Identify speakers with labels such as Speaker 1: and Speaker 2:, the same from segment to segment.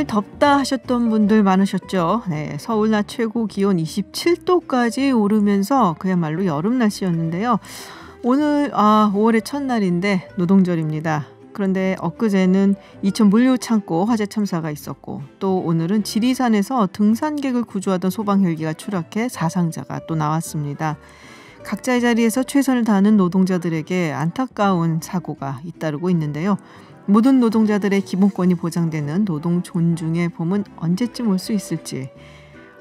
Speaker 1: 오늘 덥다 하셨던 분들 많으셨죠. 네, 서울 낮 최고 기온 27도까지 오르면서 그야말로 여름 날씨였는데요. 오늘 5월의 첫날인데 노동절입니다. 그런데 엊그제는 이천 물류창고 화재 참사가 있었고 또 오늘은 지리산에서 등산객을 구조하던 소방 헬기가 추락해 사상자가 또 나왔습니다. 각자의 자리에서 최선을 다하는 노동자들에게 안타까운 사고가 잇따르고 있는데요. 모든 노동자들의 기본권이 보장되는 노동 존중의 봄은 언제쯤 올 수 있을지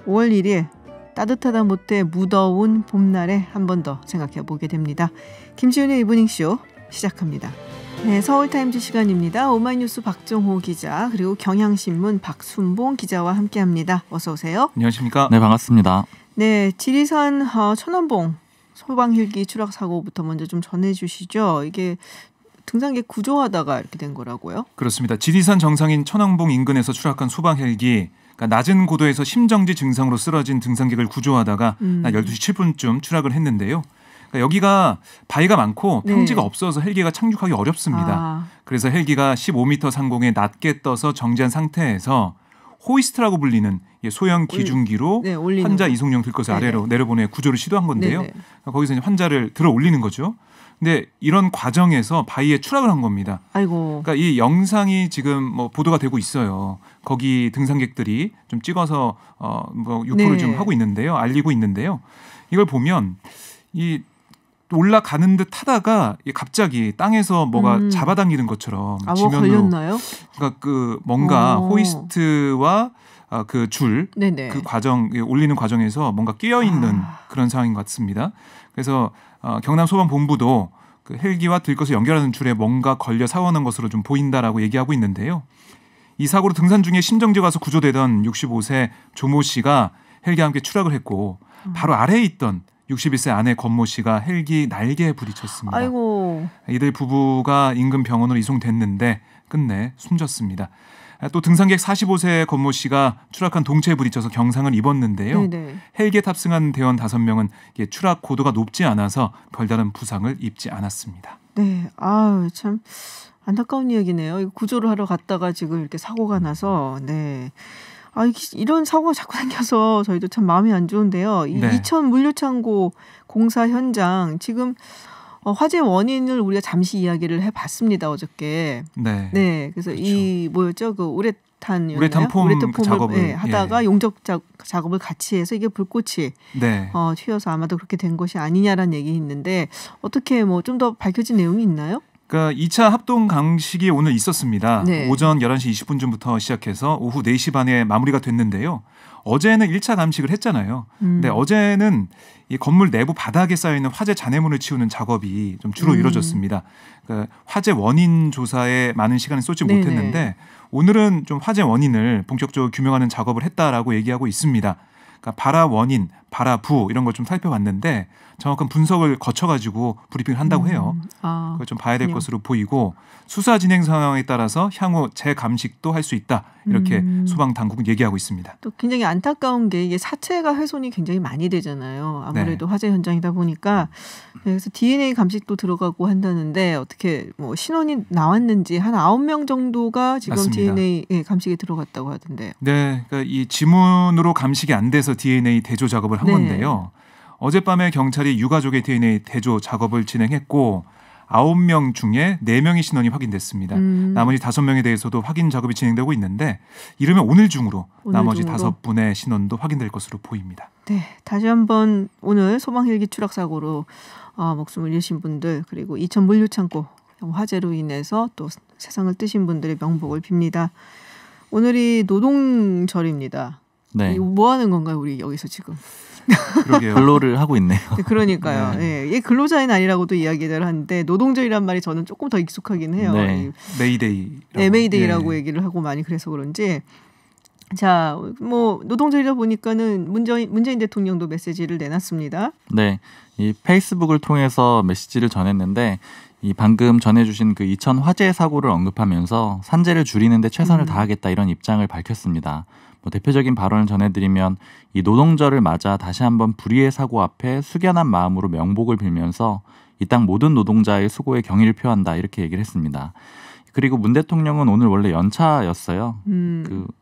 Speaker 1: 5월 1일 따뜻하다 못해 무더운 봄날에 한 번 더 생각해 보게 됩니다. 김지윤의 이브닝쇼 시작합니다. 네, 서울타임즈 시간입니다. 오마이뉴스 박정호 기자 그리고 경향신문 박순봉 기자와 함께합니다. 어서 오세요.
Speaker 2: 안녕하십니까?
Speaker 3: 네, 반갑습니다.
Speaker 1: 네, 지리산 천안봉 소방 헬기 추락 사고부터 먼저 좀 전해주시죠. 이게 등산객 구조하다가 이렇게 된 거라고요?
Speaker 2: 그렇습니다. 지리산 정상인 천왕봉 인근에서 추락한 소방 헬기, 그러니까 낮은 고도에서 심정지 증상으로 쓰러진 등산객을 구조하다가 낮 12시 7분쯤 추락을 했는데요. 그러니까 여기가 바위가 많고 평지가 없어서 헬기가 착륙하기 어렵습니다. 그래서 헬기가 15m 상공에 낮게 떠서 정지한 상태에서 호이스트라고 불리는 소형 기중기로 환자 이송용 들것을 아래로 내려보내 구조를 시도한 건데요. 그러니까 거기서 이제 환자를 들어 올리는 거죠. 근데 이런 과정에서 바위에 추락을 한 겁니다.
Speaker 1: 아이고.
Speaker 2: 그러니까 이 영상이 지금 뭐 보도가 되고 있어요. 거기 등산객들이 좀 찍어서 유포를 좀 하고 있는데요. 알리고 있는데요. 이걸 보면 이 올라가는 듯 하다가 갑자기 땅에서 뭐가 잡아당기는 것처럼 지면으로
Speaker 1: 걸렸나요?
Speaker 2: 그러니까 그 뭔가 호이스트와 그 줄, 그 과정 올리는 과정에서 뭔가 끼어 있는 그런 상황인 것 같습니다. 그래서 경남 소방본부도 그 헬기와 들것을 연결하는 줄에 뭔가 걸려 사고 난 것으로 좀 보인다라고 얘기하고 있는데요. 이 사고로 등산 중에 심정지 가서 구조되던 65세 조모 씨가 헬기와 함께 추락을 했고 바로 아래에 있던 61세 아내 권모 씨가 헬기 날개에 부딪혔습니다.
Speaker 1: 아이고.
Speaker 2: 이들 부부가 인근 병원으로 이송됐는데 끝내 숨졌습니다. 또 등산객 45세 권모 씨가 추락한 동체에 부딪혀서 경상을 입었는데요. 헬기에 탑승한 대원 5명은 추락 고도가 높지 않아서 별다른 부상을 입지 않았습니다.
Speaker 1: 네, 참 안타까운 이야기네요. 구조를 하러 갔다가 지금 이렇게 사고가 나서 이런 사고가 자꾸 생겨서 저희도 참 마음이 안 좋은데요. 이천 물류창고 공사 현장 지금 화재 원인을 우리가 잠시 이야기를 해봤습니다 어저께. 네. 그래서 이 뭐였죠? 그 우레탄
Speaker 2: 폼 작업을
Speaker 1: 하다가 용접 작업을 같이 해서 이게 불꽃이 튀어서 아마도 그렇게 된 것이 아니냐라는 얘기 있는데 어떻게 뭐 좀 더 밝혀진 내용이 있나요?
Speaker 2: 그러니까 2차 합동 감식이 오늘 있었습니다. 오전 11시 20분쯤부터 시작해서 오후 4시 반에 마무리가 됐는데요. 어제는 1차 감식을 했잖아요. 근데 어제는 이 건물 내부 바닥에 쌓여있는 화재 잔해물을 치우는 작업이 좀 주로 이루어졌습니다. 그러니까 화재 원인 조사에 많은 시간을 쏟지 못했는데 오늘은 좀 화재 원인을 본격적으로 규명하는 작업을 했다라고 얘기하고 있습니다. 그러니까 발화 원인, 발화 부 이런 걸 좀 살펴봤는데 정확한 분석을 거쳐가지고 브리핑을 한다고 해요. 그걸 좀 봐야 될 것으로 보이고 수사 진행 상황에 따라서 향후 재감식도 할 수 있다. 이렇게 소방 당국은 얘기하고 있습니다.
Speaker 1: 또 굉장히 안타까운 게 이게 사체가 훼손이 굉장히 많이 되잖아요. 아무래도 화재 현장이다 보니까 그래서 DNA 감식도 들어가고 한다는데 어떻게 뭐 신원이 나왔는지 한 9명 정도가 지금 맞습니다. DNA 감식에 들어갔다고 하던데요.
Speaker 2: 네, 그러니까 이 지문으로 감식이 안 돼서 DNA 대조 작업을 한 건데요. 어젯밤에 경찰이 유가족의 DNA 대조 작업을 진행했고 9명 중에 4명의 신원이 확인됐습니다. 나머지 5명에 대해서도 확인 작업이 진행되고 있는데 이르면 오늘 중으로 나머지 5분의 신원도 확인될 것으로 보입니다.
Speaker 1: 네, 다시 한번 오늘 소방 헬기 추락 사고로 목숨을 잃으신 분들 그리고 이천 물류창고 화재로 인해서 또 세상을 뜨신 분들의 명복을 빕니다. 오늘이 노동절입니다.
Speaker 3: 네.
Speaker 1: 뭐 하는 건가요, 우리 여기서 지금?
Speaker 3: 그러게요. 근로를 하고 있네요.
Speaker 1: 네, 그러니까요. 예, 근로자의 날이라고도 이야기를 하는데 노동절이란 말이 저는 조금 더 익숙하긴 해요.
Speaker 2: 메이데이.
Speaker 1: 네, 메이데이라고 얘기를 하고 많이 그래서 그런지. 자, 뭐 노동절이다 보니까는 문재인 대통령도 메시지를 내놨습니다.
Speaker 3: 네, 이 페이스북을 통해서 메시지를 전했는데 이 방금 전해주신 그 이천 화재 사고를 언급하면서 산재를 줄이는 데 최선을 다하겠다 이런 입장을 밝혔습니다. 뭐 대표적인 발언을 전해드리면 이 노동절을 맞아 다시 한번 불의의 사고 앞에 숙연한 마음으로 명복을 빌면서 이 땅 모든 노동자의 수고에 경의를 표한다 이렇게 얘기를 했습니다. 그리고 문 대통령은 오늘 원래 연차였어요.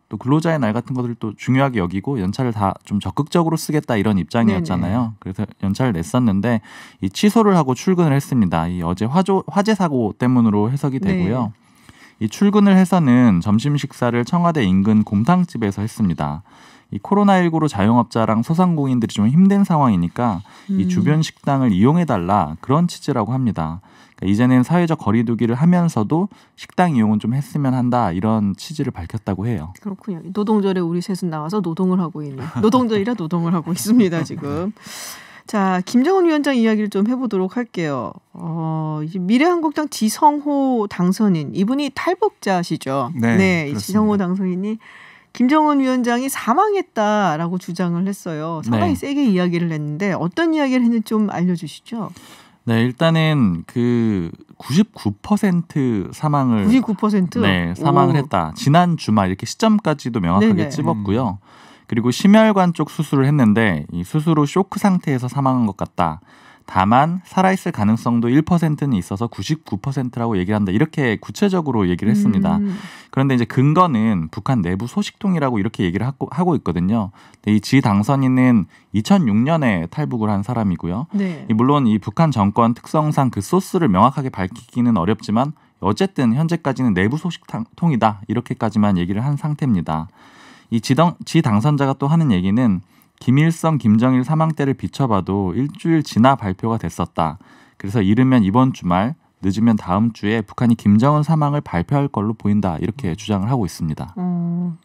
Speaker 3: 또 근로자의 날 같은 것들을 또 중요하게 여기고 연차를 다 좀 적극적으로 쓰겠다 이런 입장이었잖아요. 네네. 그래서 연차를 냈었는데 이 취소를 하고 출근을 했습니다. 이 어제 화재 사고 때문으로 해석이 되고요. 네. 이 출근을 해서는 점심 식사를 청와대 인근 곰탕집에서 했습니다. 이 코로나19로 자영업자랑 소상공인들이 좀 힘든 상황이니까 이 주변 식당을 이용해달라 그런 취지라고 합니다. 그러니까 이제는 사회적 거리두기를 하면서도 식당 이용은 좀 했으면 한다 이런 취지를 밝혔다고 해요.
Speaker 1: 그렇군요. 노동절에 우리 셋은 나와서 노동을 하고 있는 노동절이라 노동을 하고 있습니다 지금. 자, 김정은 위원장 이야기를 좀 해보도록 할게요. 이제 미래한국당 지성호 당선인 이분이 탈북자시죠.
Speaker 2: 네,
Speaker 1: 이 지성호 당선인이 김정은 위원장이 사망했다라고 주장을 했어요. 상당히 세게 이야기를 했는데 어떤 이야기를 했는지 좀 알려주시죠.
Speaker 3: 네, 일단은 그 99% 사망을
Speaker 1: 99%?
Speaker 3: 네, 사망을 했다. 지난 주말 이렇게 시점까지도 명확하게 찝었고요. 그리고 심혈관 쪽 수술을 했는데 이 수술 후 쇼크 상태에서 사망한 것 같다. 다만 살아있을 가능성도 1%는 있어서 99%라고 얘기를 한다. 이렇게 구체적으로 얘기를 했습니다. 그런데 이제 근거는 북한 내부 소식통이라고 이렇게 얘기를 하고 있거든요. 이 지 당선인은 2006년에 탈북을 한 사람이고요. 네. 물론 이 북한 정권 특성상 그 소스를 명확하게 밝히기는 어렵지만 어쨌든 현재까지는 내부 소식통이다. 이렇게까지만 얘기를 한 상태입니다. 이 지 당선자가 또 하는 얘기는 김일성, 김정일 사망 때를 비춰봐도 일주일 지나 발표가 됐었다. 그래서 이르면 이번 주말, 늦으면 다음 주에 북한이 김정은 사망을 발표할 걸로 보인다. 이렇게 주장을 하고 있습니다.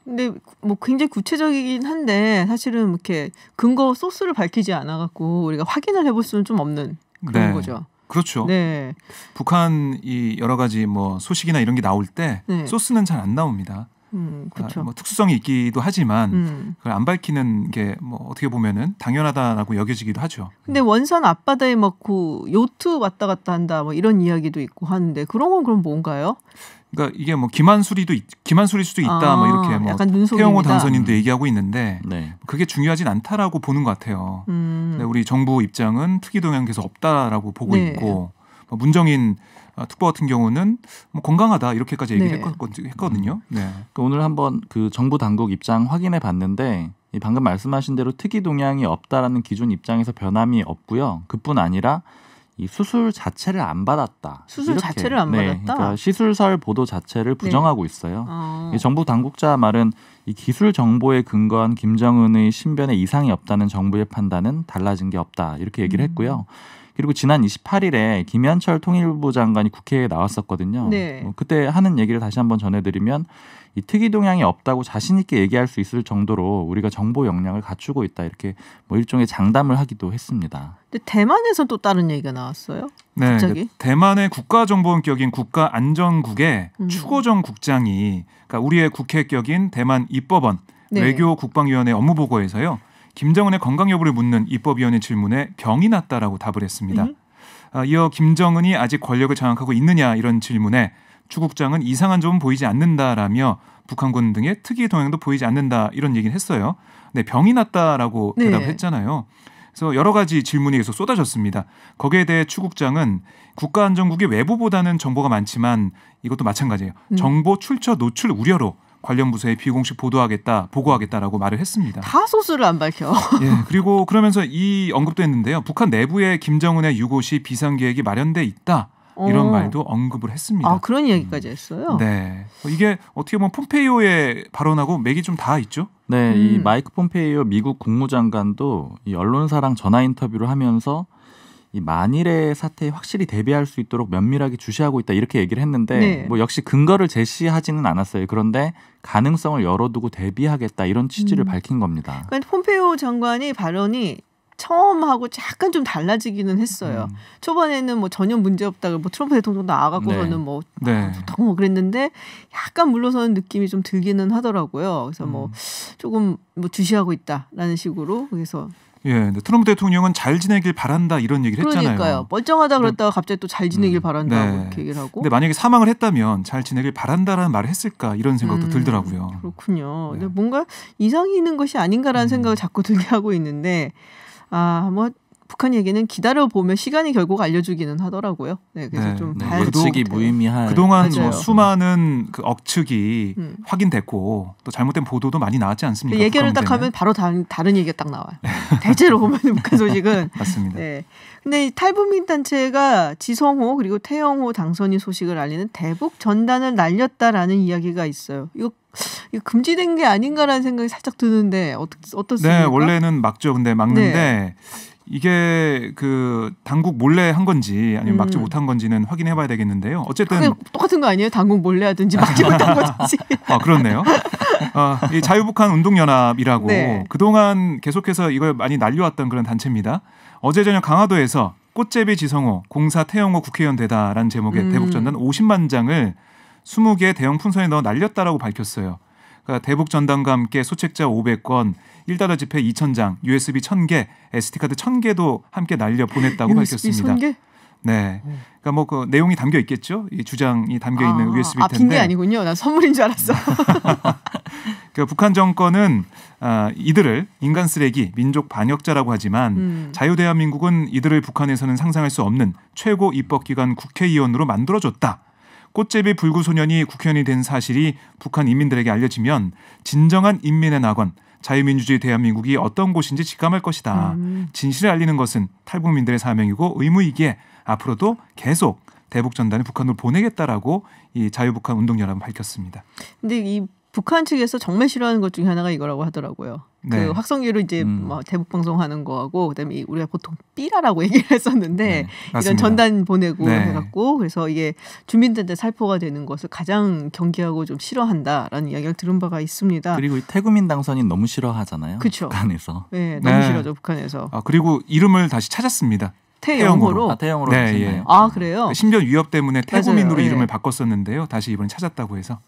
Speaker 1: 근데 뭐 굉장히 구체적이긴 한데 사실은 이렇게 근거 소스를 밝히지 않아갖고 우리가 확인을 해볼 수는 좀 없는 그런 거죠.
Speaker 2: 그렇죠. 네. 북한 이 여러 가지 뭐 소식이나 이런 게 나올 때 소스는 잘 안 나옵니다.
Speaker 1: 그렇죠.
Speaker 2: 뭐 특수성이 있기도 하지만 그걸 안 밝히는 게 뭐 어떻게 보면은 당연하다라고 여겨지기도 하죠.
Speaker 1: 근데 원산 앞바다에 막 그 요트 왔다 갔다 한다 뭐 이런 이야기도 있고 하는데 그런 건 그럼 뭔가요?
Speaker 2: 그러니까 이게 뭐 기만술일 수도 있다 뭐 이렇게 뭐 태영호 당선인도 얘기하고 있는데 그게 중요하진 않다라고 보는 것 같아요. 근데 우리 정부 입장은 특이 동향 계속 없다라고 보고 있고 뭐 문정인 특보 같은 경우는 뭐 건강하다 이렇게까지 얘기를 했거든요.
Speaker 3: 그러니까 오늘 한번 그 정부 당국 입장 확인해 봤는데 방금 말씀하신 대로 특이 동향이 없다라는 기존 입장에서 변함이 없고요. 그뿐 아니라 이 수술 자체를 안 받았다.
Speaker 1: 수술 자체를 안 받았다.
Speaker 3: 그러니까 시술설 보도 자체를 부정하고 있어요. 이 정부 당국자 말은 이 기술 정보에 근거한 김정은의 신변에 이상이 없다는 정부의 판단은 달라진 게 없다. 이렇게 얘기를 했고요. 그리고 지난 28일에 김현철 통일부 장관이 국회에 나왔었거든요. 그때 하는 얘기를 다시 한번 전해드리면 이 특이 동향이 없다고 자신 있게 얘기할 수 있을 정도로 우리가 정보 역량을 갖추고 있다. 이렇게 뭐 일종의 장담을 하기도 했습니다.
Speaker 1: 근데 대만에서 또 다른 얘기가 나왔어요. 갑자기?
Speaker 2: 대만의 국가정보원격인 국가안전국의 추고정 국장이 그러니까 우리의 국회격인 대만 입법원 외교국방위원회 업무보고에서요. 김정은의 건강 여부를 묻는 입법위원회 질문에 병이 났다라고 답을 했습니다. 이어 김정은이 아직 권력을 장악하고 있느냐 이런 질문에 추 국장은 이상한 점은 보이지 않는다라며 북한군 등의 특이 동향도 보이지 않는다 이런 얘기를 했어요. 네, 병이 났다라고 대답을 했잖아요. 그래서 여러 가지 질문이 계속 쏟아졌습니다. 거기에 대해 추 국장은 국가안전국이 외부보다는 정보가 많지만 이것도 마찬가지예요. 정보 출처 노출 우려로 관련 부서에 비공식 보고하겠다라고 말을 했습니다.
Speaker 1: 다 소스를 안 밝혀.
Speaker 2: 그리고 그러면서 이 언급도 했는데요. 북한 내부에 김정은의 유고 시 비상계획이 마련돼 있다. 이런 말도 언급을 했습니다.
Speaker 1: 그런 이야기까지 했어요?
Speaker 2: 네. 이게 어떻게 보면 폼페이오의 발언하고 맥이 좀 다 있죠?
Speaker 3: 네. 이 마이크 폼페이오 미국 국무장관도 이 언론사랑 전화 인터뷰를 하면서 이 만일의 사태에 확실히 대비할 수 있도록 면밀하게 주시하고 있다 이렇게 얘기를 했는데 뭐 역시 근거를 제시하지는 않았어요. 그런데 가능성을 열어두고 대비하겠다 이런 취지를 밝힌 겁니다.
Speaker 1: 그러니까 pompe오 장관이 발언이 처음하고 약간 좀 달라지기는 했어요. 초반에는 뭐 전혀 문제 없다. 뭐 트럼프 대통령 나와갖고서는 뭐 좋다고 뭐 그랬는데 약간 물러서는 느낌이 좀 들기는 하더라고요. 그래서 뭐 조금 뭐 주시하고 있다라는 식으로 그래서.
Speaker 2: 근데 트럼프 대통령은 잘 지내길 바란다 이런 얘기를 했잖아요.
Speaker 1: 그러니까요. 멀쩡하다 그랬다가 갑자기 또 잘 지내길 바란다고 이렇게 얘기를 하고.
Speaker 2: 근데 만약에 사망을 했다면 잘 지내길 바란다라는 말을 했을까 이런 생각도 들더라고요.
Speaker 1: 그렇군요. 근데 뭔가 이상이 있는 것이 아닌가라는 생각을 자꾸 들게 하고 있는데 뭐 북한 얘기는 기다려 보면 시간이 결국 알려주기는 하더라고요. 네, 그래서
Speaker 2: 네.
Speaker 1: 좀
Speaker 3: 네,
Speaker 1: 봐야
Speaker 3: 억측이 무의미할.
Speaker 2: 그동안
Speaker 1: 맞아요.
Speaker 2: 뭐 수많은 그 억측이 확인됐고 또 잘못된 보도도 많이 나왔지 않습니까?
Speaker 1: 얘기를 딱 하면 바로 다른 얘기가 딱 나와요. 대체로 보면 북한 소식은.
Speaker 2: 맞습니다.
Speaker 1: 네. 근데 이 탈북민 단체가 지성호 그리고 태영호 당선인 소식을 알리는 대북 전단을 날렸다라는 이야기가 있어요. 이거 금지된 게 아닌가라는 생각이 살짝 드는데 어떻습니까?
Speaker 2: 네, 원래는 막죠. 근데 막는데
Speaker 1: 네.
Speaker 2: 이게 그 당국 몰래 한 건지 아니면 막지 못한 건지는 확인해봐야 되겠는데요. 어쨌든
Speaker 1: 그게 똑같은 거 아니에요? 당국 몰래 하든지 막지 못한 거든지.
Speaker 2: 아 그렇네요. 이 자유북한 운동연합이라고
Speaker 1: 네.
Speaker 2: 그동안 계속해서 이걸 많이 날려왔던 그런 단체입니다. 어제 저녁 강화도에서 꽃제비 지성호 공사 태영호 국회의원 되다라는 제목의 대북전단 50만 장을 20개 대형 풍선에 넣어 날렸다라고 밝혔어요. 그러니까 대북전단과 함께 소책자 500건, 1달러 지폐 2,000장, USB 1,000개, SD카드 1,000개도 함께 날려 보냈다고 밝혔습니다.
Speaker 1: 1,000개?
Speaker 2: 네. 그러니까 뭐 그 내용이 담겨 있겠죠. 이 주장이 담겨 있는 USB 텐데.
Speaker 1: 빈 게 아니군요. 난 선물인 줄 알았어.
Speaker 2: 그 북한 정권은 이들을 인간 쓰레기, 민족 반역자라고 하지만 자유대한민국은 이들을 북한에서는 상상할 수 없는 최고 입법기관 국회의원으로 만들어줬다. 꽃제비 불구소년이 국회의원이 된 사실이 북한 인민들에게 알려지면 진정한 인민의 낙원, 자유민주주의 대한민국이 어떤 곳인지 직감할 것이다. 진실을 알리는 것은 탈북민들의 사명이고 의무이기에 앞으로도 계속 대북전단을 북한으로 보내겠다라고 이 자유북한 운동연합은 밝혔습니다.
Speaker 1: 근데 이 북한 측에서 정말 싫어하는 것 중에 하나가 이거라고 하더라고요.
Speaker 2: 네.
Speaker 1: 그 확성기로 이제 뭐 대북 방송하는 거하고 그다음에 우리가 보통 삐라라고 얘기를 했었는데
Speaker 2: 네,
Speaker 1: 이런
Speaker 2: 맞습니다.
Speaker 1: 전단 보내고
Speaker 2: 네.
Speaker 1: 해갖고 그래서 이게 주민들한테 살포가 되는 것을 가장 경계하고 좀 싫어한다라는 이야기를 들은 바가 있습니다.
Speaker 3: 그리고 이 태구민 당선인 너무 싫어하잖아요.
Speaker 1: 그쵸.
Speaker 3: 북한에서.
Speaker 1: 네, 너무
Speaker 2: 네.
Speaker 1: 싫어져 북한에서.
Speaker 2: 그리고 이름을 다시 찾았습니다.
Speaker 1: 태영호로.
Speaker 3: 태영으로
Speaker 2: 네,
Speaker 3: 하시나요?
Speaker 2: 예.
Speaker 1: 아 그래요?
Speaker 2: 신변 위협 때문에 태구민으로
Speaker 1: 맞아요.
Speaker 2: 이름을
Speaker 1: 예.
Speaker 2: 바꿨었는데요. 다시 이번에 찾았다고 해서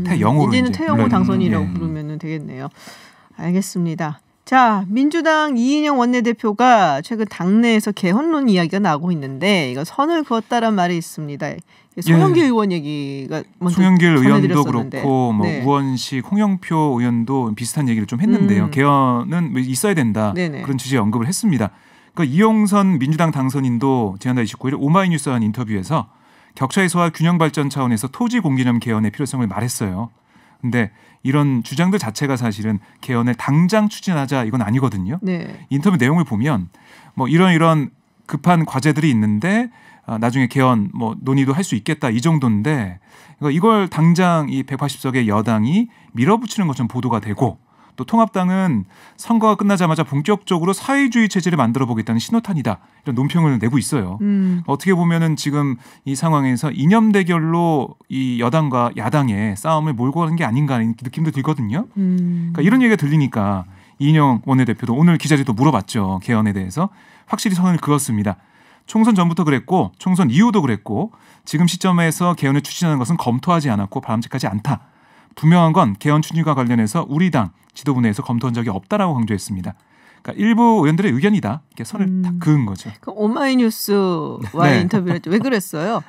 Speaker 2: 태영호로
Speaker 1: 이제는
Speaker 2: 이제
Speaker 1: 태영호
Speaker 2: 불러요.
Speaker 1: 당선이라고
Speaker 2: 예.
Speaker 1: 부르면 되겠네요. 알겠습니다. 자, 민주당 이인영 원내대표가 최근 당내에서 개헌론 이야기가 나오고 있는데 이거 선을 그었다란 말이 있습니다. 송영길 의원 얘기가 먼저
Speaker 2: 송영길 의원도
Speaker 1: 전해드렸었는데.
Speaker 2: 그렇고 뭐
Speaker 1: 네.
Speaker 2: 우원식, 홍영표 의원도 비슷한 얘기를 좀 했는데요. 개헌은 있어야 된다.
Speaker 1: 네네.
Speaker 2: 그런 취지의 언급을 했습니다. 그러니까 이용선 민주당 당선인도 지난달 29일 오마이뉴스와 한 인터뷰에서 격차 해소와 균형 발전 차원에서 토지 공개념 개헌의 필요성을 말했어요. 근데 이런 주장들 자체가 사실은 개헌을 당장 추진하자 이건 아니거든요.
Speaker 1: 네.
Speaker 2: 인터뷰 내용을 보면 뭐 이런 급한 과제들이 있는데 나중에 개헌 뭐 논의도 할 수 있겠다 이 정도인데 이걸 당장 이 180석의 여당이 밀어붙이는 것처럼 보도가 되고 또 통합당은 선거가 끝나자마자 본격적으로 사회주의 체제를 만들어 보겠다는 신호탄이다 이런 논평을 내고 있어요. 어떻게 보면은 지금 이 상황에서 이념 대결로 이 여당과 야당의 싸움을 몰고 가는 게 아닌가 하는 느낌도 들거든요. 그러니까 이런 얘기가 들리니까 이인영 원내대표도 오늘 기자들도 물어봤죠. 개헌에 대해서 확실히 선을 그었습니다. 총선 전부터 그랬고 총선 이후도 그랬고 지금 시점에서 개헌을 추진하는 것은 검토하지 않았고 바람직하지 않다. 분명한 건 개헌 추진과 관련해서 우리 당 지도부 내에서 검토한 적이 없다라고 강조했습니다. 그러니까 일부 의원들의 의견이다. 이렇게 선을 딱 그은 거죠.
Speaker 1: 그 오마이뉴스와의
Speaker 2: 네.
Speaker 1: 인터뷰를 했죠. 왜 그랬어요?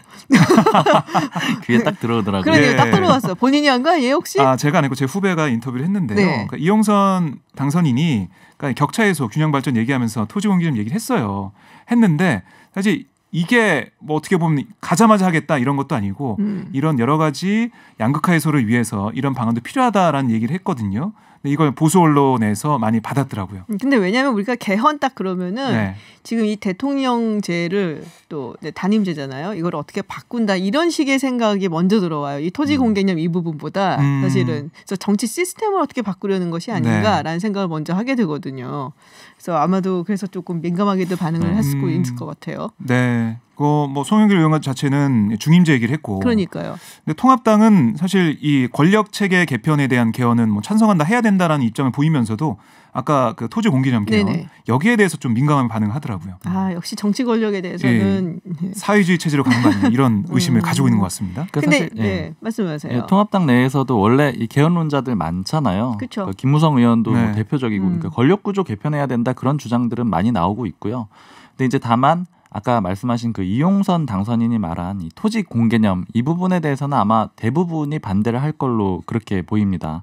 Speaker 3: 귀에 딱 들어오더라고요.
Speaker 1: 그러네요.
Speaker 2: 예.
Speaker 1: 딱 들어왔어. 본인이 한 거 아니에요 혹시?
Speaker 2: 제가 아니고 제 후배가 인터뷰를 했는데요.
Speaker 1: 네.
Speaker 2: 그러니까 이용선 당선인이 그러니까 격차 해소, 균형 발전 얘기하면서 토지 공개념 얘기를 했어요. 했는데 사실 이게 뭐 어떻게 보면 가자마자 하겠다 이런 것도 아니고 이런 여러 가지 양극화 해소를 위해서 이런 방안도 필요하다라는 얘기를 했거든요. 근데 이걸 보수 언론에서 많이 받았더라고요.
Speaker 1: 근데 왜냐하면 우리가 개헌 딱 그러면은
Speaker 2: 네.
Speaker 1: 지금 이 대통령제를 또 단임제잖아요. 이걸 어떻게 바꾼다 이런 식의 생각이 먼저 들어와요. 이 토지 공개념 이 부분보다 사실은 그래서 정치 시스템을 어떻게 바꾸려는 것이 아닌가라는 생각을 먼저 하게 되거든요. 그래서 아마도 그래서 조금 민감하게도 반응을 할 수도 있을 것 같아요.
Speaker 2: 네. 뭐 송영길 의원 자체는 중임제 얘기를 했고,
Speaker 1: 그러니까요.
Speaker 2: 근데 통합당은 사실 이 권력 체계 개편에 대한 개헌은 뭐 찬성한다 해야 된다라는 입장을 보이면서도 아까 그 토지 공개념 개헌
Speaker 1: 네네.
Speaker 2: 여기에 대해서 좀 민감한 반응을 하더라고요.
Speaker 1: 역시 정치 권력에 대해서는
Speaker 2: 사회주의 체제로 가는 거 아니냐 이런 의심을 가지고 있는 것 같습니다.
Speaker 3: 그러니까
Speaker 1: 근데
Speaker 3: 사실,
Speaker 1: 네, 말씀하세요.
Speaker 3: 예, 통합당 내에서도 원래 이 개헌론자들 많잖아요.
Speaker 1: 그쵸.
Speaker 3: 그러니까 김무성 의원도
Speaker 2: 네.
Speaker 3: 뭐 대표적이고 그러니까 권력구조 개편해야 된다 그런 주장들은 많이 나오고 있고요. 근데 이제 다만 아까 말씀하신 그 이용선 당선인이 말한 이 토지 공개념 이 부분에 대해서는 아마 대부분이 반대를 할 걸로 그렇게 보입니다.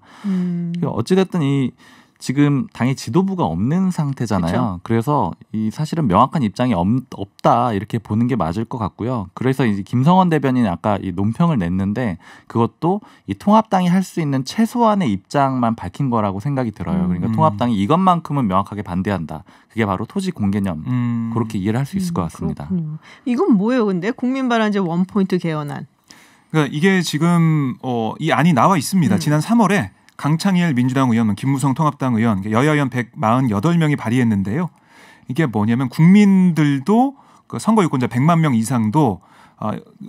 Speaker 3: 어찌됐든 이 지금 당의 지도부가 없는 상태잖아요.
Speaker 1: 그쵸?
Speaker 3: 그래서 이 사실은 명확한 입장이 없다 이렇게 보는 게 맞을 것 같고요. 그래서 이제 김성원 대변인이 아까 이 논평을 냈는데 그것도 이 통합당이 할 수 있는 최소한의 입장만 밝힌 거라고 생각이 들어요. 그러니까 통합당이 이것만큼은 명확하게 반대한다. 그게 바로 토지 공개념. 그렇게 이해를 할 수 있을 것 같습니다.
Speaker 1: 그렇군요. 이건 뭐예요, 근데 국민발안제 원포인트 개헌안.
Speaker 2: 그러니까 이게 지금 이 안이 나와 있습니다. 지난 3월에 강창일 민주당 의원, 김무성 통합당 의원, 여야 의원 148명이 발의했는데요. 이게 뭐냐면 국민들도 그 선거 유권자 100만 명 이상도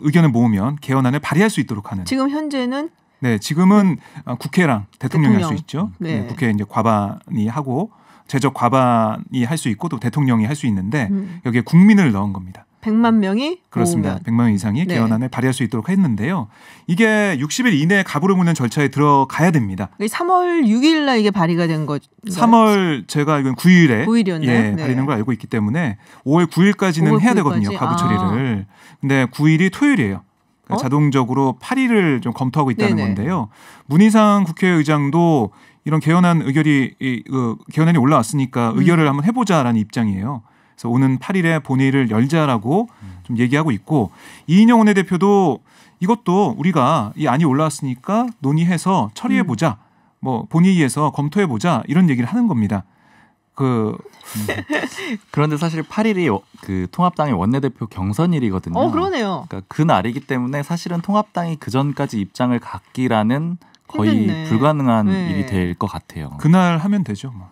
Speaker 2: 의견을 모으면 개헌안을 발의할 수 있도록 하는.
Speaker 1: 지금 현재는
Speaker 2: 네, 지금은 국회랑 대통령이 할 수
Speaker 1: 대통령.
Speaker 2: 있죠.
Speaker 1: 네.
Speaker 2: 국회 이제 과반이 하고 제적 과반이 할 수 있고 또 대통령이 할 수 있는데 여기에 국민을 넣은 겁니다.
Speaker 1: 100만 명이
Speaker 2: 그렇습니다.
Speaker 1: 모으면.
Speaker 2: 100만 명 이상이
Speaker 1: 네.
Speaker 2: 개헌안을 발의할 수 있도록 했는데요. 이게 60일 이내에 가부를 묻는 절차에 들어가야 됩니다.
Speaker 1: 3월 6일 날 이게 발의가 된 거죠.
Speaker 2: 3월 제가 알기로는 9일에
Speaker 1: 9일이었나요?
Speaker 2: 예,
Speaker 1: 네.
Speaker 2: 발의된 걸 알고 있기 때문에 5월 9일까지는
Speaker 1: 5월
Speaker 2: 해야
Speaker 1: 9일까지?
Speaker 2: 되거든요. 가부 처리를. 근데 9일이 토요일이에요. 그러니까 자동적으로 8일을 좀 검토하고 있다는
Speaker 1: 네네.
Speaker 2: 건데요. 문희상 국회의장도 이런 개헌안 의결이 개헌안이 올라왔으니까 의결을 한번 해보자라는 입장이에요. 그래서 오는 8일에 본회의를 열자라고 좀 얘기하고 있고 이인영 원내대표도 이것도 우리가 이 안이 올라왔으니까 논의해서 처리해보자. 뭐 본회의에서 검토해보자 이런 얘기를 하는 겁니다.
Speaker 3: 그런데 사실 8일이 그 통합당의 원내대표 경선일이거든요.
Speaker 1: 그러네요.
Speaker 3: 그러니까 그 날이기 때문에 사실은 통합당이 그 전까지 입장을 갖기라는 거의
Speaker 1: 힘들네.
Speaker 3: 불가능한
Speaker 1: 네.
Speaker 3: 일이 될 것 같아요.
Speaker 2: 그날 하면 되죠. 뭐.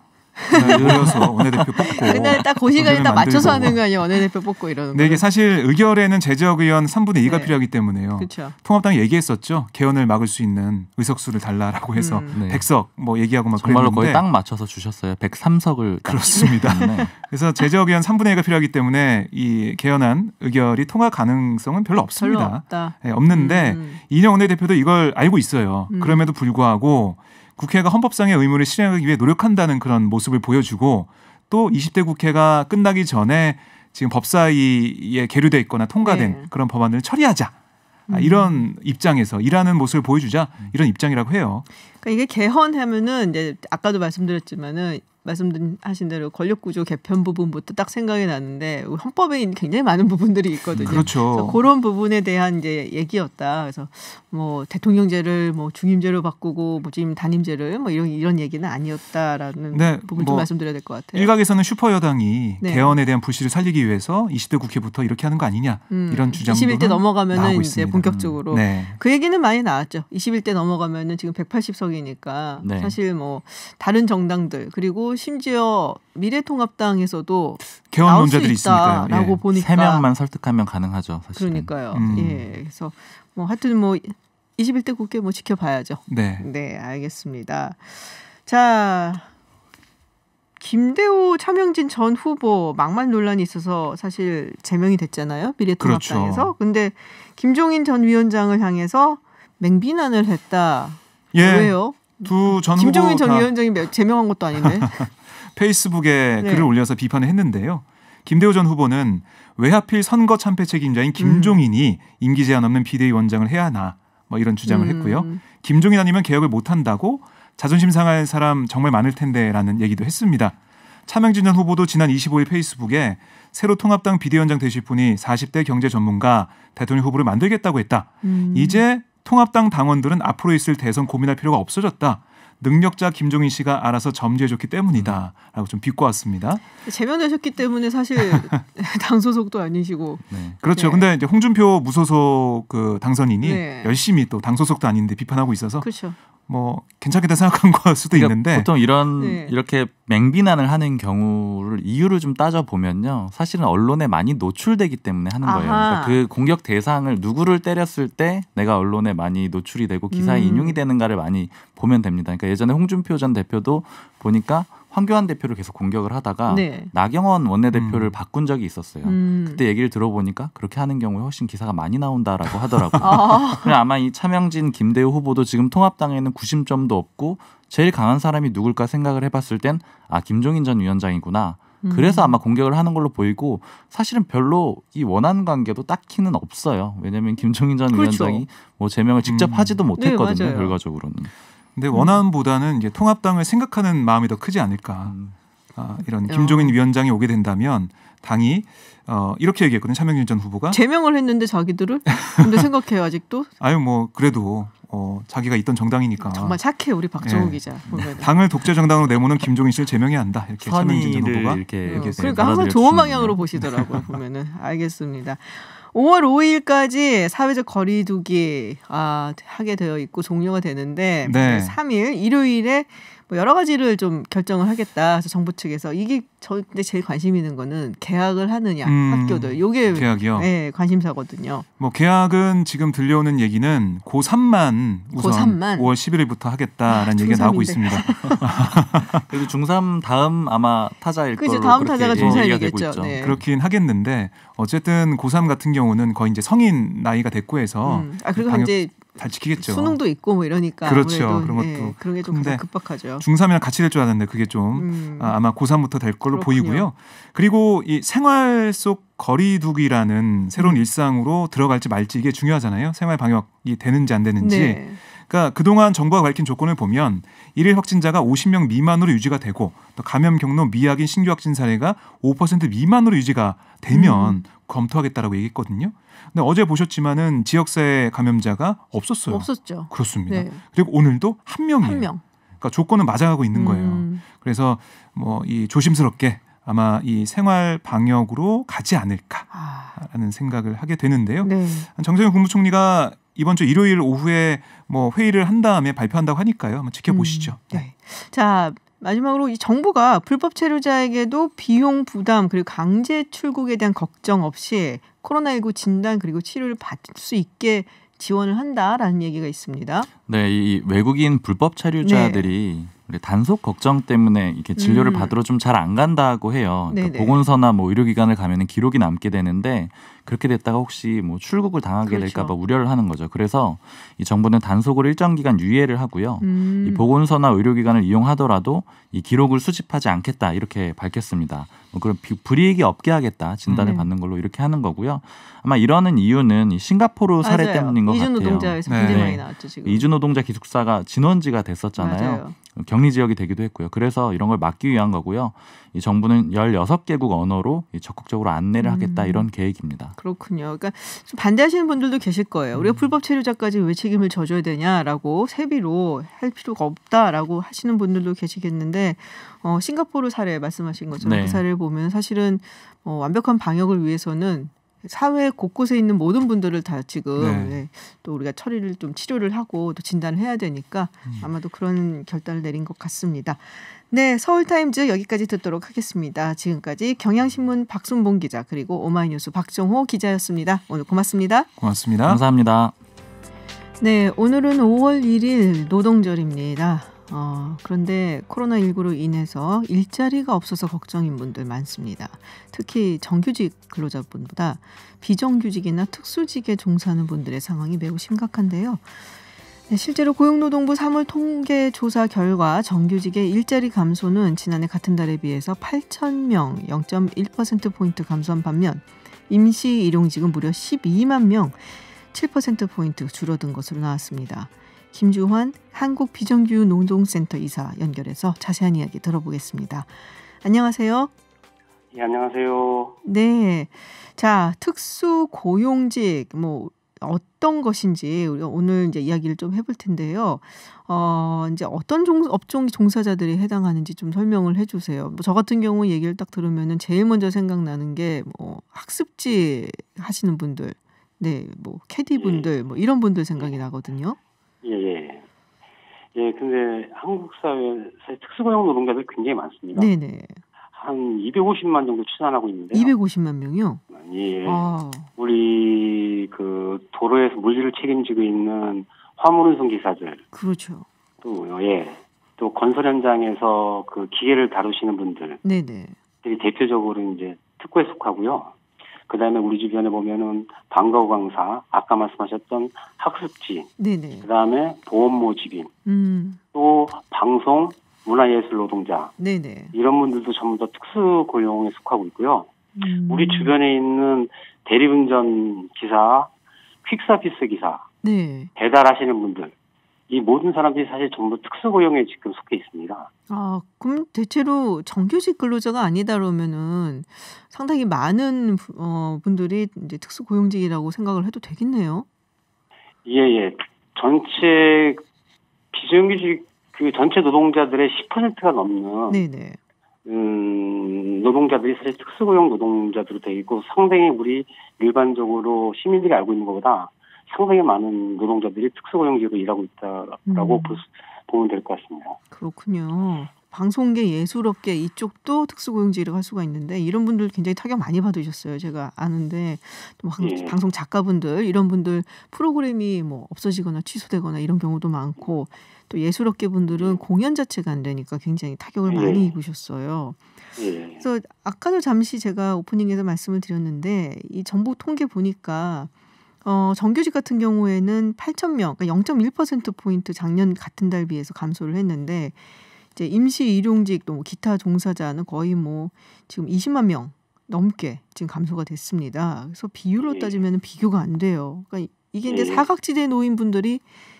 Speaker 2: 그날 모여서 원내대표 뽑고
Speaker 1: 그날 딱 그 시간에 딱
Speaker 2: 의견을
Speaker 1: 맞춰서
Speaker 2: 만들고.
Speaker 1: 하는 거 아니에요? 원내대표 뽑고 이러는 거.
Speaker 2: 근데 이게 사실 의결에는 제적 의원 3분의 2가
Speaker 1: 네.
Speaker 2: 필요하기 때문에요.
Speaker 1: 그렇죠.
Speaker 2: 통합당이 얘기했었죠. 개헌을 막을 수 있는 의석수를 달라라고 해서
Speaker 3: 네.
Speaker 2: 100석 뭐 얘기하고 막
Speaker 3: 정말로
Speaker 2: 그랬는데
Speaker 3: 거의 딱 맞춰서 주셨어요. 103석을
Speaker 2: 그렇습니다. 그래서 제적 의원 3분의 2가 필요하기 때문에 이 개헌안 의결이 통과 가능성은 별로
Speaker 1: 별로
Speaker 2: 없습니다.
Speaker 1: 없다.
Speaker 2: 네, 없는데 이인영 원내대표도 이걸 알고 있어요. 그럼에도 불구하고 국회가 헌법상의 의무를 실행하기 위해 노력한다는 그런 모습을 보여주고 또 20대 국회가 끝나기 전에 지금 법사위에 계류돼 있거나 통과된
Speaker 1: 네.
Speaker 2: 그런 법안을 처리하자. 이런 입장에서 일하는 모습을 보여주자 이런 입장이라고 해요.
Speaker 1: 그러니까 이게 개헌하면은 이제 아까도 말씀드렸지만은 말씀하신 대로 권력구조 개편 부분부터 딱 생각이 나는데 헌법에 굉장히 많은 부분들이 있거든요.
Speaker 2: 그렇죠.
Speaker 1: 그래서 그런 부분에 대한 이제 얘기였다. 그래서 뭐 대통령제를 뭐 중임제로 바꾸고 뭐 지금 단임제를 뭐 이런 얘기는 아니었다라는
Speaker 2: 네,
Speaker 1: 부분 좀
Speaker 2: 뭐
Speaker 1: 말씀드려야 될 것 같아요.
Speaker 2: 일각에서는 슈퍼 여당이
Speaker 1: 네.
Speaker 2: 개헌에 대한 불씨를 살리기 위해서 20대 국회부터 이렇게 하는 거 아니냐 이런 주장도
Speaker 1: 21대 넘어가면은
Speaker 2: 나오고
Speaker 1: 이제
Speaker 2: 있습니다.
Speaker 1: 본격적으로
Speaker 2: 네.
Speaker 1: 그 얘기는 많이 나왔죠. 21대 넘어가면은 지금 180석이니까
Speaker 3: 네.
Speaker 1: 사실 뭐 다른 정당들 그리고 심지어 미래통합당에서도
Speaker 2: 개헌
Speaker 1: 나올 수
Speaker 2: 논자들이 있으니까요.
Speaker 1: 있다라고
Speaker 2: 예.
Speaker 1: 보니까
Speaker 3: 3명만 설득하면 가능하죠. 사실은.
Speaker 1: 그러니까요.
Speaker 2: 음.
Speaker 1: 예, 그래서 뭐 하여튼 뭐 21대 국회 뭐 지켜봐야죠.
Speaker 2: 네.
Speaker 1: 네, 알겠습니다. 자, 김대호 차명진 전 후보 막말 논란이 있어서 사실 제명이 됐잖아요. 미래통합당에서.
Speaker 2: 그렇죠.
Speaker 1: 근데 김종인 전 위원장을 향해서 맹비난을 했다.
Speaker 2: 예.
Speaker 1: 왜요?
Speaker 2: 두 전 후보
Speaker 1: 김종인 전
Speaker 2: 다
Speaker 1: 위원장이 제명한 것도 아닌데.
Speaker 2: 페이스북에
Speaker 1: 네.
Speaker 2: 글을 올려서 비판을 했는데요. 김대호 전 후보는 왜 하필 선거 참패 책임자인 김종인이 임기 제한 없는 비대위원장을 해야 하나 뭐 이런 주장을 했고요. 김종인 아니면 개혁을 못한다고 자존심 상할 사람 정말 많을 텐데라는 얘기도 했습니다. 차명진 전 후보도 지난 25일 페이스북에 새로 통합당 비대위원장 되실 분이 40대 경제 전문가 대통령 후보를 만들겠다고 했다. 이제 통합당 당원들은 앞으로 있을 대선 고민할 필요가 없어졌다. 능력자 김종인 씨가 알아서 점지해줬기 때문이다. 라고 좀 비꼬았습니다.
Speaker 1: 제명되셨기 때문에 사실 당 소속도 아니시고.
Speaker 3: 네.
Speaker 2: 그렇죠.
Speaker 1: 네.
Speaker 2: 근데 이제 홍준표 무소속 그 당선인이
Speaker 1: 네.
Speaker 2: 열심히 또 당 소속도 아닌데 비판하고 있어서
Speaker 1: 그렇죠.
Speaker 2: 뭐 괜찮겠다 생각한 걸 수도
Speaker 3: 그러니까
Speaker 2: 있는데
Speaker 3: 보통
Speaker 1: 네.
Speaker 3: 이렇게 맹비난을 하는 경우를 이유를 좀 따져 보면요, 사실은 언론에 많이 노출되기 때문에 하는 거예요.
Speaker 1: 아하.
Speaker 3: 그러니까 그 공격 대상을 누구를 때렸을 때 내가 언론에 많이 노출이 되고 기사에 인용이 되는가를 많이 보면 됩니다. 그러니까 예전에 홍준표 전 대표도 보니까 황교안 대표를 계속 공격을 하다가
Speaker 1: 네.
Speaker 3: 나경원 원내대표를 바꾼 적이 있었어요.
Speaker 1: 음.
Speaker 3: 그때 얘기를 들어보니까 그렇게 하는 경우에 훨씬 기사가 많이 나온다라고 하더라고요.
Speaker 1: 아.
Speaker 3: 그냥 아마 이 차명진, 김대호 후보도 지금 통합당에는 구심점도 없고 제일 강한 사람이 누굴까 생각을 해봤을 땐 김종인 전 위원장이구나. 그래서 아마 공격을 하는 걸로 보이고 사실은 별로 이 원한 관계도 딱히는 없어요. 왜냐하면 김종인 전
Speaker 1: 그렇죠.
Speaker 3: 위원장이 뭐 제명을 직접 하지도 못했거든요.
Speaker 1: 네, 맞아요.
Speaker 3: 결과적으로는.
Speaker 2: 근데 원안보다는 이제 통합당을 생각하는 마음이 더 크지 않을까. 이런 김종인 위원장이 오게 된다면 당이 이렇게 얘기했거든요. 차명진 전 후보가.
Speaker 1: 제명을 했는데 자기들을? 근데 생각해요 아직도?
Speaker 2: 아유 뭐 그래도 자기가 있던 정당이니까.
Speaker 1: 정말 착해 우리 박정호 기자. 보면은.
Speaker 2: 당을 독재 정당으로 내모는 김종인 씨를 제명해야 한다. 이렇게 차명진 전 후보가.
Speaker 3: 이렇게
Speaker 1: 그러니까 항상 좋은 방향으로 보시더라고요. 보면은. 알겠습니다. 5월 5일까지 사회적 거리두기 하게 되어 있고 종료가 되는데
Speaker 2: 네.
Speaker 1: 3일 일요일에 뭐 여러 가지를 좀 결정을 하겠다. 그래서 정부 측에서 이게 근데 제일 관심 있는 거는 개학을 하느냐 학교들. 요게
Speaker 2: 개학이요.
Speaker 1: 네, 관심사거든요.
Speaker 2: 뭐 개학은 지금 들려오는 얘기는 고3만 우선
Speaker 1: 고3만.
Speaker 2: 5월 11일부터 하겠다라는 얘기가 나오고 있습니다.
Speaker 3: 그리고 중3 다음 아마 타자일
Speaker 1: 그죠,
Speaker 3: 걸로
Speaker 1: 다음
Speaker 3: 그렇게
Speaker 1: 타자가
Speaker 3: 얘기가
Speaker 1: 중3이겠죠.
Speaker 3: 되고 있죠.
Speaker 1: 네.
Speaker 2: 그렇긴 하겠는데 어쨌든 고3 같은 경우는 거의 이제 성인 나이가 됐고 해서
Speaker 1: 그리고 이제
Speaker 2: 잘 지키겠죠.
Speaker 1: 수능도 있고 뭐 이러니까
Speaker 2: 그렇죠. 그런 것도
Speaker 1: 그런 게 좀 급박하죠.
Speaker 2: 중3이랑 같이 될 줄 알았는데 그게 좀 아마 고3부터 될 걸로
Speaker 1: 그렇군요.
Speaker 2: 보이고요. 그리고 이 생활 속 거리두기라는 새로운 일상으로 들어갈지 말지 이게 중요하잖아요. 생활 방역이 되는지 안 되는지.
Speaker 1: 네.
Speaker 2: 그러니까 그동안 정부가 밝힌 조건을 보면 일일 확진자가 50명 미만으로 유지가 되고 또 감염 경로 미약인 신규 확진 사례가 5% 미만으로 유지가 되면 검토하겠다라고 얘기했거든요. 근데 어제 보셨지만은 지역사회 감염자가 없었어요.
Speaker 1: 없었죠.
Speaker 2: 그렇습니다.
Speaker 1: 네.
Speaker 2: 그리고 오늘도 한 명이에요.
Speaker 1: 한 명.
Speaker 2: 그러니까 조건은 맞아가고 있는 거예요. 그래서 뭐 이 조심스럽게 아마 이 생활 방역으로 가지 않을까라는 생각을 하게 되는데요.
Speaker 1: 네.
Speaker 2: 정세균 국무총리가 이번 주 일요일 오후에 뭐 회의를 한 다음에 발표한다고 하니까요. 한번 지켜보시죠.
Speaker 1: 네. 자, 마지막으로 이 정부가 불법 체류자에게도 비용 부담 그리고 강제 출국에 대한 걱정 없이 코로나19 진단 그리고 치료를 받을 수 있게 지원을 한다라는 얘기가 있습니다.
Speaker 3: 네, 이 외국인 불법 체류자들이 단속 걱정 때문에 이렇게 진료를 받으러 좀 잘 안 간다고 해요. 그러니까 보건소나 뭐 의료기관을 가면은 기록이 남게 되는데 그렇게 됐다가 혹시 뭐 출국을 당하게 될까봐 우려를 하는 거죠. 그래서 이 정부는 단속을 일정 기간 유예를 하고요. 이 보건소나 의료기관을 이용하더라도 이 기록을 수집하지 않겠다 이렇게 밝혔습니다. 뭐 그런 불이익이 없게 하겠다 진단을 받는 걸로 이렇게 하는 거고요. 아마 이러는 이유는 이 싱가포르 사례 때문인 것 같아요.
Speaker 1: 이주노동자에서 굉장히 많이 나왔죠 지금.
Speaker 3: 이주노동자 기숙사가 진원지가 됐었잖아요.
Speaker 1: 맞아요.
Speaker 3: 격리 지역이 되기도 했고요. 그래서 이런 걸 막기 위한 거고요. 이 정부는 16개국 언어로 적극적으로 안내를 하겠다 이런 계획입니다.
Speaker 1: 그렇군요. 그러니까 좀 반대하시는 분들도 계실 거예요. 우리가 불법 체류자까지 왜 책임을 져줘야 되냐라고 세비로 할 필요가 없다라고 하시는 분들도 계시겠는데 싱가포르 사례 말씀하신 것처럼 그 사례를 보면 사실은 완벽한 방역을 위해서는 사회 곳곳에 있는 모든 분들을 다 지금 또 우리가 처리를 좀 치료를 하고 또 진단을 해야 되니까 아마도 그런 결단을 내린 것 같습니다. 네, 서울타임즈 여기까지 듣도록 하겠습니다. 지금까지 경향신문 박순봉 기자 그리고 오마이뉴스 박정호 기자였습니다. 오늘 고맙습니다.
Speaker 2: 고맙습니다.
Speaker 3: 감사합니다.
Speaker 1: 네, 오늘은 5월 1일 노동절입니다. 그런데 코로나19로 인해서 일자리가 없어서 걱정인 분들 많습니다. 특히 정규직 근로자분보다 비정규직이나 특수직에 종사하는 분들의 상황이 매우 심각한데요. 네, 실제로 고용노동부 3월 통계조사 결과 정규직의 일자리 감소는 지난해 같은 달에 비해서 8,000명, 0.1%포인트 감소한 반면 임시 일용직은 무려 12만 명, 7%포인트 줄어든 것으로 나왔습니다. 김주환 한국비정규노동센터 이사 연결해서 자세한 이야기 들어보겠습니다. 안녕하세요.
Speaker 4: 네, 안녕하세요.
Speaker 1: 네, 자 특수고용직 뭐 어떤 것인지 우리가 오늘 이제 이야기를 좀 해볼 텐데요. 이제 어떤 업종 종사자들이 해당하는지 좀 설명을 해주세요. 뭐 저 같은 경우 얘기를 딱 들으면은 제일 먼저 생각나는 게 뭐 학습지 하시는 분들, 네, 뭐 캐디 분들, 뭐 이런 분들 생각이 나거든요.
Speaker 4: 예. 근데 한국 사회에 특수고용 노동자들 굉장히 많습니다.
Speaker 1: 네네.
Speaker 4: 한 250만 정도 추산하고 있는데요.
Speaker 1: 250만 명이요?
Speaker 4: 예. 우리 그 도로에서 물류를 책임지고 있는 화물운송 기사들.
Speaker 1: 그렇죠.
Speaker 4: 또 건설 현장에서 그 기계를 다루시는 분들.
Speaker 1: 네네.
Speaker 4: 대표적으로 이제 특고에 속하고요. 그다음에 우리 주변에 보면은 방과후 강사, 아까 말씀하셨던 학습지,
Speaker 1: 네네.
Speaker 4: 그다음에 보험 모집인, 또 방송, 문화예술 노동자,
Speaker 1: 네네.
Speaker 4: 이런 분들도 전부 다 특수 고용에 속하고 있고요. 우리 주변에 있는 대리운전 기사, 퀵서비스 기사,
Speaker 1: 네.
Speaker 4: 배달하시는 분들, 이 모든 사람들이 사실 전부 특수고용에 지금 속해 있습니다.
Speaker 1: 아, 그럼 대체로 정규직 근로자가 아니다 그러면은 상당히 많은 분들이 이제 특수고용직이라고 생각을 해도 되겠네요.
Speaker 4: 예. 전체 비정규직 그 전체 노동자들의 10%가 넘는
Speaker 1: 네네.
Speaker 4: 노동자들이 사실 특수고용 노동자들로 되어 있고 상당히 우리 일반적으로 시민들이 알고 있는 것보다 상당히 많은 노동자들이 특수고용직으로 일하고 있다라고 보면 될 것 같습니다.
Speaker 1: 그렇군요. 방송계, 예술업계 이쪽도 특수고용직이라고 할 수가 있는데 이런 분들 굉장히 타격 많이 받으셨어요. 제가 아는데 또 방송 작가분들 이런 분들 프로그램이 뭐 없어지거나 취소되거나 이런 경우도 많고 또 예술업계 분들은 공연 자체가 안 되니까 굉장히 타격을 많이 입으셨어요. 그래서 아까도 잠시 제가 오프닝에서 말씀을 드렸는데 이 정부 통계 보니까 정규직 같은 경우에는 8,000명, 그러니까 0.1%포인트 작년 같은 달 비해서 감소를 했는데 이제 임시 일용직 또 기타 종사자는 거의 뭐 지금 20만 명 넘게 지금 감소가 됐습니다. 그래서 비율로 따지면 비교가 안 돼요. 그러니까 이게 이제 사각지대 노인분들이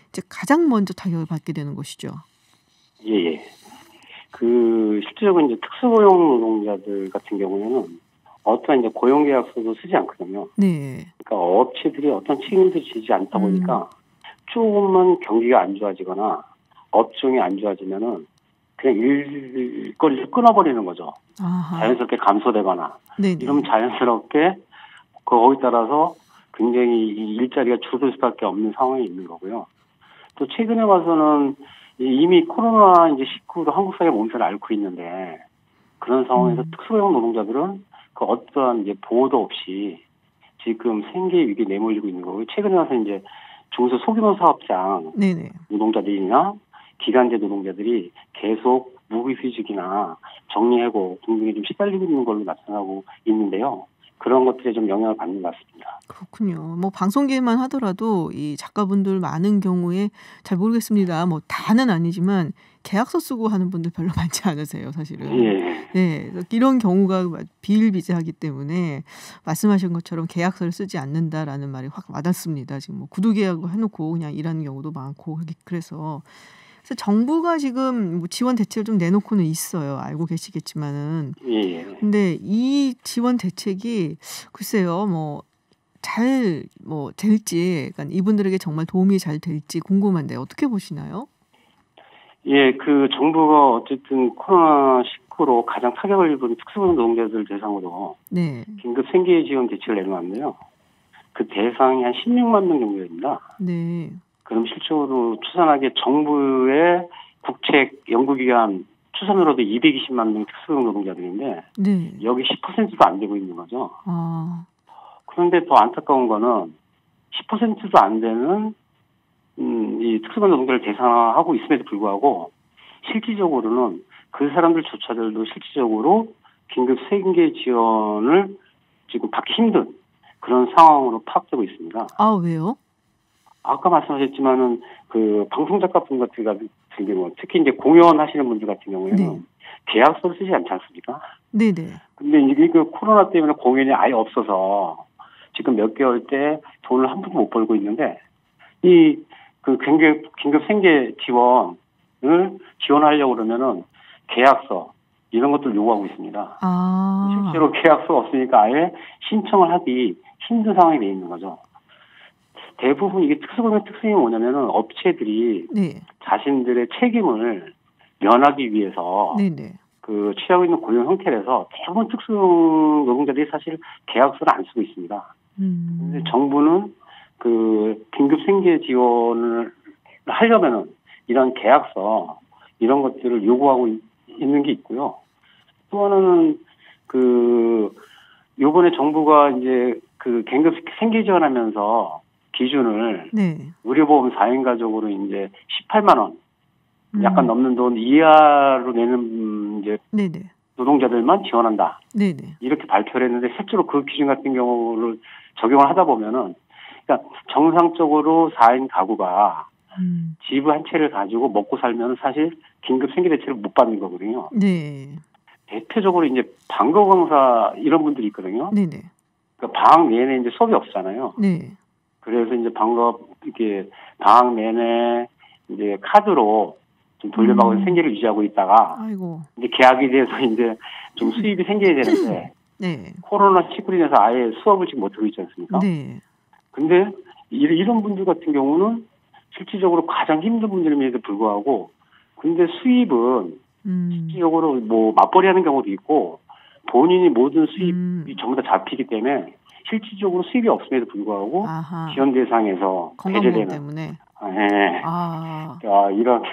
Speaker 1: 이제 가장 먼저 타격을 받게 되는 것이죠.
Speaker 4: 그 실제적으로 이제 특수고용 노동자들 같은 경우에는 어떤 이제 고용계약서도 쓰지 않거든요.
Speaker 1: 네.
Speaker 4: 그러니까 업체들이 어떤 책임도 지지 않다 보니까 조금만 경기가 안 좋아지거나 업종이 안 좋아지면은 그냥 일거리를 끊어버리는 거죠. 아하. 자연스럽게 감소되거나. 네네. 이러면 자연스럽게 거기에 따라서 굉장히 일자리가 줄어들 수밖에 없는 상황이 있는 거고요. 또 최근에 와서는 이미 코로나 이제 19로 한국 사회가 몸살을 앓고 있는데 그런 상황에서 특수고용 노동자들은 그 어떠한 이제 보호도 없이 지금 생계 위기에 내몰리고 있는 거고요. 최근에 와서 이제 중소 소규모 사업장 네네. 노동자들이나 기간제 노동자들이 계속 무비휴직이나 정리해고 등등에 좀 시달리고 있는 걸로 나타나고 있는데요. 그런 것들에 좀 영향을 받는 것 같습니다.
Speaker 1: 그렇군요. 뭐 방송계만 하더라도 이 작가분들 많은 경우에 잘 모르겠습니다. 뭐 다는 아니지만 계약서 쓰고 하는 분들 별로 많지 않으세요, 사실은. 네, 이런 경우가 비일비재하기 때문에 말씀하신 것처럼 계약서를 쓰지 않는다라는 말이 확 와닿습니다. 지금 뭐 구두 계약을 해놓고 그냥 일하는 경우도 많고 그래서 정부가 지금 뭐 지원 대책을 좀 내놓고는 있어요. 알고 계시겠지만은. 근데 이 지원 대책이 글쎄요, 될지, 그러니까 이분들에게 정말 도움이 잘 될지 궁금한데 어떻게 보시나요?
Speaker 4: 그 정부가 어쨌든 코로나19로 가장 타격을 입은 특수고용 노동자들 대상으로 긴급 생계 지원 대책을 내놓았는데요. 그 대상이 한 16만 명 정도 됩니다.
Speaker 1: 네.
Speaker 4: 그럼 실질적으로 추산하기에 정부의 국책 연구기관 추산으로도 220만 명 특수고용 노동자들인데 여기 10%도 안 되고 있는 거죠. 그런데 더 안타까운 거는 10%도 안 되는 이 특수고용 노동자를 대상화하고 있음에도 불구하고 실질적으로는 그 사람들조차도 실질적으로 긴급 생계 지원을 지금 받기 힘든 그런 상황으로 파악되고 있습니다.
Speaker 1: 아, 왜요?
Speaker 4: 아까 말씀하셨지만은 그 방송 작가분 같은 경우 특히 이제 공연하시는 분들 같은 경우에는 계약서를 쓰지 않지 않습니까?
Speaker 1: 네네.
Speaker 4: 근데 이게 그 코로나 때문에 공연이 아예 없어서 지금 몇 개월째 돈을 한 푼도 못 벌고 있는데 이 그 긴급 생계 지원을 지원하려고 그러면은 계약서 이런 것들 요구하고 있습니다. 실제로 계약서가 없으니까 아예 신청을 하기 힘든 상황이 돼 있는 거죠. 대부분 이게 특수고용 특성이 뭐냐면은 업체들이 자신들의 책임을 면하기 위해서 그 취하고 있는 고용 형태라서 대부분 특수고용 노동자들이 사실 계약서를 안 쓰고 있습니다. 근데 정부는 그 긴급 생계 지원을 하려면은 이런 계약서 이런 것들을 요구하고 있는 게 있고요. 또 하나는 그 요번에 정부가 이제 그 긴급 생계 지원하면서 기준을 의료보험 4인 가족으로 이제 18만 원 약간 넘는 돈 이하로 내는 이제 노동자들만 지원한다. 이렇게 발표를 했는데 실제로 그 기준 같은 경우를 적용을 하다 보면은 그러니까 정상적으로 4인 가구가 집 한 채를 가지고 먹고 살면 사실 긴급 생계 대책을 못 받는 거거든요. 대표적으로 이제 방과 강사 이런 분들이 있거든요. 그러니까 방학 내내 이제 수업이 없잖아요. 그래서 이제 방학 내내 이제 카드로 좀 돌려받고 생계를 유지하고 있다가
Speaker 1: 아이고.
Speaker 4: 이제 계약이 돼서 이제 좀 수입이 생겨야 되는데
Speaker 1: 네.
Speaker 4: 코로나19로 인해서 아예 수업을 지금 못하고 있지 않습니까?
Speaker 1: 네.
Speaker 4: 근데 이런 분들 같은 경우는 실질적으로 가장 힘든 분들임에도 불구하고 근데 수입은 실질적으로 뭐 맞벌이하는 경우도 있고 본인이 모든 수입이 전부 다 잡히기 때문에 실질적으로 수입이 없음에도 불구하고
Speaker 1: 아하.
Speaker 4: 지원 대상에서
Speaker 1: 건강보험
Speaker 4: 배제되는
Speaker 1: 때문에.
Speaker 4: 네. 이런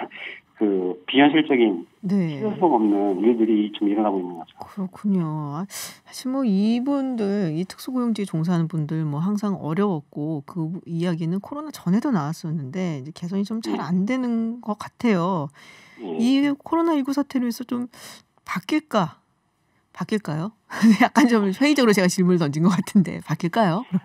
Speaker 4: 그 비현실적인
Speaker 1: 네.
Speaker 4: 실효성 없는 일들이 좀 일어나고 있는 거죠.
Speaker 1: 그렇군요. 사실 뭐 이분들 이 특수고용직에 종사하는 분들 뭐 항상 어려웠고 그 이야기는 코로나 전에도 나왔었는데 이제 개선이 좀 잘 안 되는 것 같아요. 이 코로나19 사태로 해서 좀 바뀔까요? 약간 좀 회의적으로 제가 질문을 던진 것 같은데 바뀔까요?
Speaker 4: 네.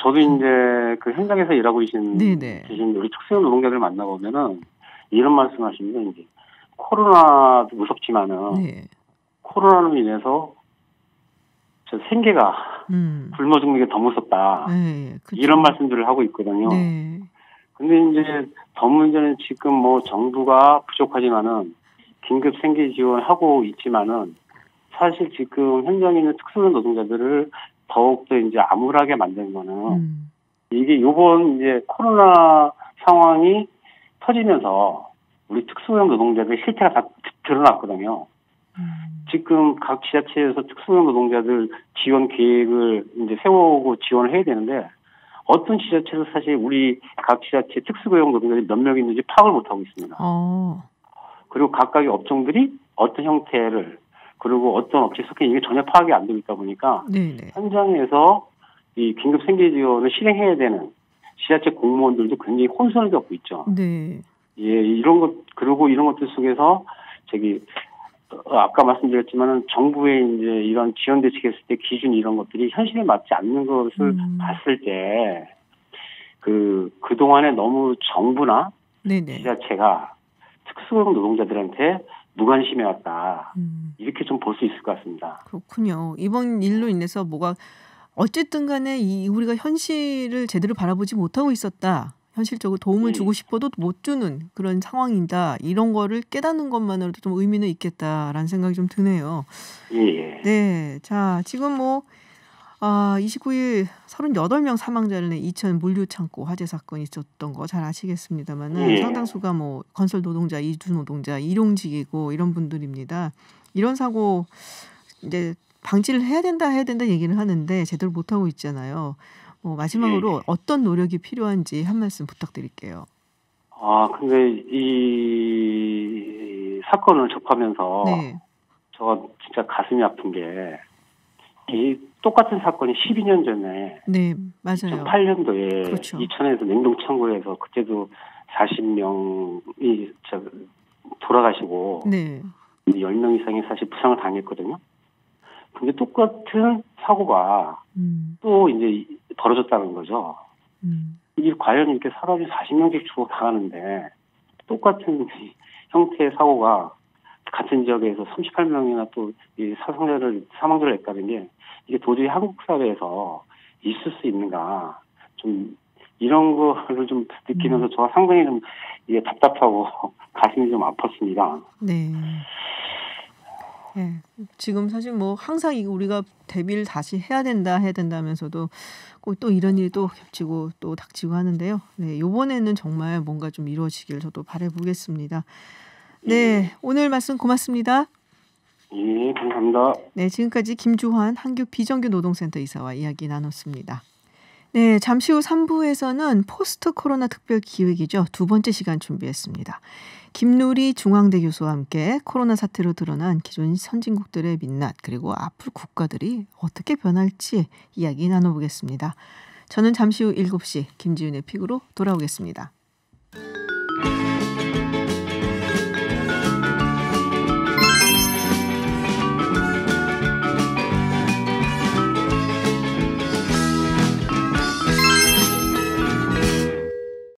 Speaker 4: 저도 이제 그 현장에서 일하고 계신 우리 특수형 노동자들 만나보면은 이런 말씀하십니다. 이제 코로나도 무섭지만은 코로나로 인해서 저 생계가 굶어 죽는 게 더 무섭다. 이런 말씀들을 하고 있거든요. 근데 이제 더 문제는 지금 뭐 정부가 부족하지만은 긴급 생계 지원하고 있지만은 사실 지금 현장에 있는 특수형 노동자들을 더욱더 이제 암울하게 만든 거는 이게 요번 이제 코로나 상황이 터지면서 우리 특수형 노동자들의 실태가 다 드러났거든요. 지금 각 지자체에서 특수형 노동자들 지원 계획을 이제 세우고 지원을 해야 되는데 어떤 지자체도 사실 우리 각 지자체 특수고용 노동자들이 몇 명 있는지 파악을 못하고 있습니다. 그리고 각각의 업종들이 어떤 형태를 그리고 어떤 업체 속해 이게 전혀 파악이 안 되고 있다 보니까 현장에서 이 긴급 생계 지원을 실행해야 되는 지자체 공무원들도 굉장히 혼선을 겪고 있죠. 이런 것들 속에서 아까 말씀드렸지만은 정부의 이제 이런 지원 대책했을 때 기준 이런 것들이 현실에 맞지 않는 것을 봤을 때 그동안에 너무 정부나 지자체가 특수고용 노동자들한테 무관심해왔다. 이렇게 좀 볼 수 있을 것 같습니다.
Speaker 1: 그렇군요. 이번 일로 인해서 뭐가 어쨌든 간에 우리가 현실을 제대로 바라보지 못하고 있었다. 현실적으로 도움을 주고 싶어도 못 주는 그런 상황이다. 이런 거를 깨닫는 것만으로도 좀 의미는 있겠다라는 생각이 좀 드네요. 네. 자, 지금 29일 38명 사망자를 낸 이천 물류창고 화재 사건이 있었던 거 잘 아시겠습니다만은 상당수가 뭐 건설 노동자, 이주 노동자, 일용직이고 이런 분들입니다. 이런 사고 이제 방지를 해야 된다 얘기를 하는데 제대로 못 하고 있잖아요. 마지막으로 어떤 노력이 필요한지 한 말씀 부탁드릴게요.
Speaker 4: 근데 이 사건을 접하면서 제가 진짜 가슴이 아픈 게 이 똑같은 사건이 12년 전에
Speaker 1: 맞아요.
Speaker 4: 2008년도에 이천에서 냉동창고에서 그때도 40명이 돌아가시고 10명 이상이 사실 부상을 당했거든요. 근데 똑같은 사고가 또 이제 벌어졌다는 거죠. 이게 과연 이렇게 사람이 40명씩 죽어 나가는데 똑같은 형태의 사고가 같은 지역에서 38명이나 또 이 사망자를 냈다는 게 이게 도저히 한국 사회에서 있을 수 있는가 좀 이런 거를 좀 느끼면서 저가 상당히 좀 이게 답답하고 가슴이 좀 아팠습니다.
Speaker 1: 지금 사실 뭐 항상 우리가 대비를 다시 해야 된다면서도 꼭 또 이런 일이 또 겹치고 또 닥치고 하는데요. 이번에는 정말 뭔가 좀 이루어지길 저도 바라보겠습니다. 오늘 말씀 고맙습니다.
Speaker 4: 감사합니다.
Speaker 1: 지금까지 김주환 한국 비정규 노동센터 이사와 이야기 나눴습니다. 잠시 후 3부에서는 포스트 코로나 특별 기획이죠. 두 번째 시간 준비했습니다. 김누리 중앙대 교수와 함께 코로나 사태로 드러난 기존 선진국들의 민낯 그리고 앞으로 국가들이 어떻게 변할지 이야기 나눠보겠습니다. 저는 잠시 후 7시 김지윤의 픽으로 돌아오겠습니다.